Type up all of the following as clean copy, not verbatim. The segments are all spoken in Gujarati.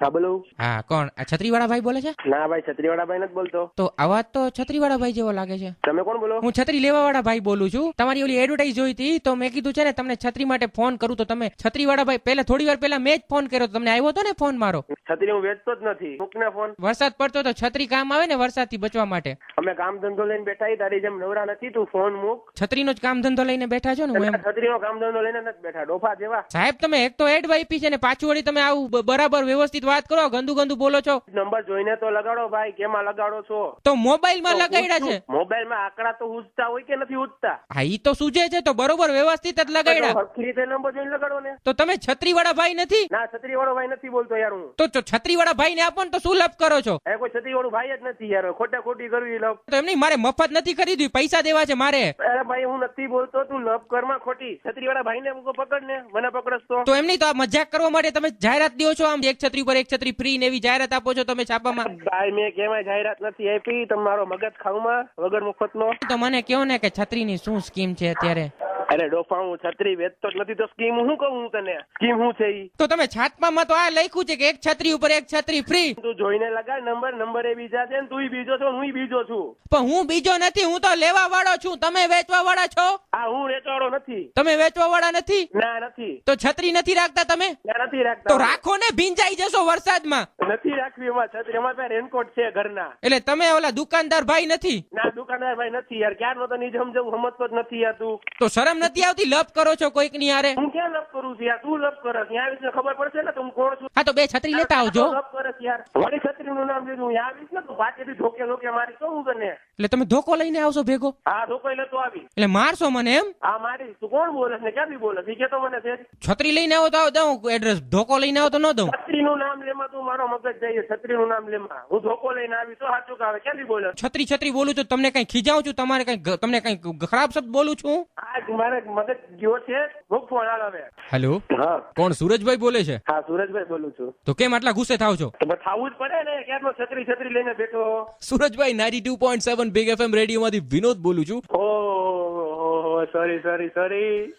હા બોલો. હા કોણ? આ છત્રીવાળા ભાઈ બોલે છે? ના ભાઈ, છત્રીવાળા ભાઈ નથી બોલતો. તો અવાજ તો છત્રીવાળા ભાઈ જેવો લાગે છે. તમે કોણ બોલો? હું છત્રી લેવા વાળા ભાઈ બોલું છું. તમારી ઓલી એડવર્ટાઈઝ જોઈ હતી તો મેં કીધું છે ને તમને છત્રી માટે ફોન કરું, તો તમે છત્રીવાળા ભાઈ પહેલા થોડી વાર પહેલા મેં જ ફોન કર્યો, તમને આવ્યો હતો ને ફોન મારો? છત્રી હું વેચતો જ નથી. મૂકને ફોન. વરસાદ પડતો તો છત્રી કામ આવે ને વરસાદથી બચવા માટે. અમે કામ ધંધો લઈને બેઠા છીએ, તારી જેમ નવરા નથી. તું ફોન મૂક. છત્રીનો જ કામ ધંધો લઈને બેઠા છો ને? હું એમ છત્રીનો કામ ધંધો લઈને નથી બેઠા, ડોફા જેવા. સાહેબ તમે એક તો એડ વાપી છે ને પાછું વળી તમે આવું બરાબર વ્યવસ્થિત વાત કરો, ગંદુ ગંદુ બોલો છો. નંબર જોઈને તો લગાડો ભાઈ, કેમાં લગાડો છો? તો મોબાઈલમાં લગાડ્યા છે. મોબાઈલમાં આંકડા તો ઉજતા હોય કે નથી ઉજતા? હા ઈ તો સૂજે છે, તો બરોબર વ્યવસ્થિત જ લગાડ્યા. સરખી રીતે નંબર જોઈને લગાડો ને. તો તમે છત્રીવાળા ભાઈ નથી? ના, છત્રીવાળો ભાઈ નથી બોલતો યાર હું. તો છત્રીવાળા ભાઈ ને આપો ને તો શું લપ કરો છો? એ કોઈ છત્રીવાળો ભાઈ જ નથી યાર, ખોટા ખોટી કરવી લપ. તો એમ નહીં, મારે મફત નથી ખરીદ્યું, પૈસા દેવા છે મારે. અરે ભાઈ હું નથી બોલતો, તું લપ કરમાં ખોટી. છત્રીવાળા ભાઈ ને પકડ ને, મને પકડસ તો એમ નહીં, તો આ મજાક કરવા માટે તમે જાહેરાત દો છો, આમ એક છત્રી પર એક છત્રી ફ્રી ને એવી જાહેરાત આપો છો તમે છાપામાં. ભાઈ મેં કેવાય જાહેરાત નથી આપી, તમારો મગજ ખાવમાં વગર મુફત નો. તો મને કહો ને કે છત્રીની શું સ્કીમ છે અત્યારે? અરે ડોફા, હું છત્રી વેચતો જ નથી તો સ્કીમ હું કહું હું તને? સ્કીમ શું છે ઈ? તો તમે છાપામાં તો આ લખ્યું છે કે એક છત્રી ઉપર એક છત્રી ફ્રી. તું જોઈને લગાડ નંબર એ બીજા છે ને તું બીજો છો, હું બીજો છું. પણ હું બીજો નથી, હું તો લેવા વાળો છું. તમે વેચવા વાળા છો? હા, હું વેચવાળો નથી. તમે વેચવા વાળા નથી? ના નથી. તો છત્રી નથી રાખતા તમે? ના નથી રાખતા. તો રાખો ને, ભીંજાઈ જશો વરસાદમાં. નથી રાખવી એમાં છત્રી, અમારે પાસે રેનકોટ છે ઘરના. એટલે તમે ઓલા દુકાનદાર ભાઈ નથી? ના, દુકાનદાર ભાઈ નથી યાર, ક્યારનો તો નહીં સમજવું, સમજતો જ નથી યાર તું. તો શરમ નથી આવતી? લપ કરો છો કોઈક ની યારે. હું ક્યાં લપ કરું છું યાર? તું લપ કરસ, ત્યાં આવીશ ને ખબર પડશે ને તું કોણ છું. હા તો બે છત્રી લેતા આવજો. લપ કરસ યાર, વળી છત્રીનું નામ લીધું, હું આવીશ ને તું પાછળથી ધોકે મારી તો હું તને. એટલે તમે ધોકો લઈને આવશો ભેગો? હા, ધોકો લેતો આવી. એટલે મારશો મને એમ? હા મારી. તું કોણ બોલસ ને ક્યાંથી બોલસ ઈ કે તો મને ફેર. છત્રી લઈને આવો તો દઉં એડ્રેસ, ધોકો લઈને આવો તો ન દઉં. છત્રીનું નામ લેમાં તું મારો મગજ જાય. છત્રીનું નામ લેમાં હું ધોકો લઈને આવી તો સાચું કાવે, ક્યાંથી બોલસ? છત્રી બોલું છું, તમને કઈ ખીજાવું છું? તમારે કઈ તમને કઈ ખરાબ શબ્દ બોલું છું? આ મારે મગજ ગયો છે. મૂક ફોન આવે. હેલો, હા કોણ? સુરજભાઈ બોલે છે? હા, સુરજભાઈ બોલું છું. તો કેમ આટલા ગુસ્સે થાવ છો? તો થાવું જ પડે ને, ક્યારનો છત્રી લઈને બેઠો. સુરજભાઈ 92.7 બિગ એફએમ રેડિયો માંથી વિનોદ બોલું છું. ઓહો, સોરી.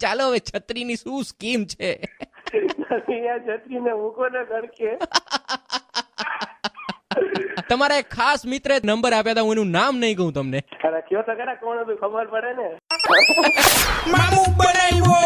ચાલો હવે છત્રીની શું સ્કીમ છે? છત્રીને મૂકો ને ગળકે. તમારા એક ખાસ મિત્રે નંબર આપ્યા હતા, હું એનું નામ નહીં કહું તમને. અરે કયો તો ખરા કોણ હતું, ખબર પડે ને. મામુ બનાવ્યો.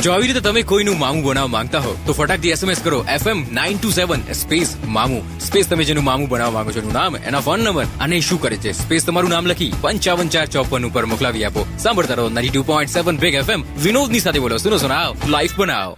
જો આવી રીતે તમે કોઈનું મામું બનાવવા માંગતા હો તો ફટાકથી SMS કરો FM 927 સ્પેસ મામું, સ્પેસ તમે જેનું મામું બનાવવા માંગો છો એનું નામ, એના ફોન નંબર અને શું કરે છે, સ્પેસ તમારું નામ લખી 55454 ઉપર મોકલાવી આપો. સાંભળતા રહો 92.7 બિગ FM. વિનોદની સાથે બોલો, સુનો સુનાવ, લાઈફ બનાવો.